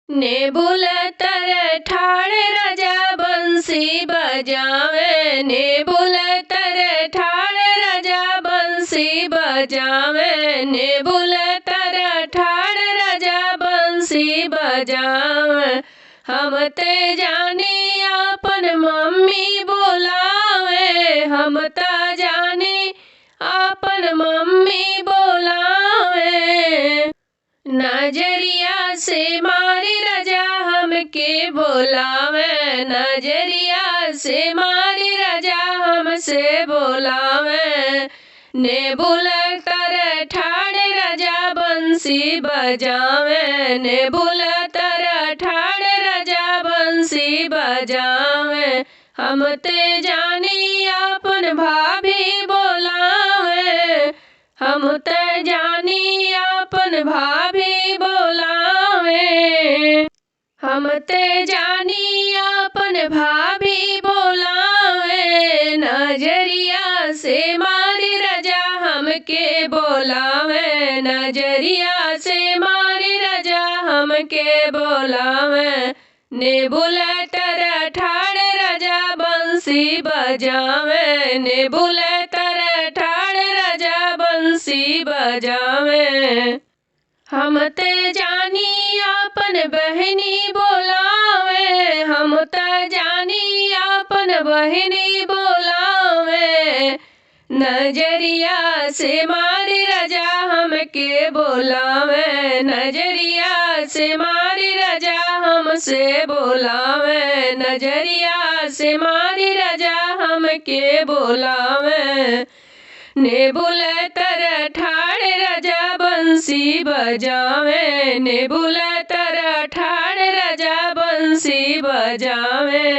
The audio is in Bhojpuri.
ने बुलतर ठाड़ राजा बंसी बजावे, ने बुलतर ठाड़ राजा बंसी बजावे, ने बुलतर ठाड़ राजा बंसी बजावे। हम ते जानी आपन मम्मी बोलावे, हम ता जानी आपन मम्मी बोलावे। नजरिया से मारी राजा हमके बोलावे, नजरिया से मारी राजा हमसे बोलावे। ने बुलतर ठाड़ राजा बंसी बजावे, ने बुलतर ठाड़ राजा बंसी बजावे। हम ते जानी आपन भाभी बोलावे, हम ते जानी आपन भाभी बोलावे, हम ते जानी आपन भाभी बोलावे। नजरिया से मारी राजा हमके बोलावे, नजरिया से मारी राजा हमके बोलावे। ने बुलतर ठाड़ राजा बंसी बजावे, ने बुलतर ठाड़ राजा बंसी बजावे। हम ते जानी आपन बहनी बोलावे, हम ते जानी आपन बहनी बोलावे। नजरिया से मारी राजा हमके बोलावे, नजरिया से मारी राजा हमसे बोलावे, नजरिया से मारी राजा हमके बोलावे। ने बुलतर ठाड़ राजा बंसी बजावे, ने बुलतर ठाड़ राजा बंसी बजावे।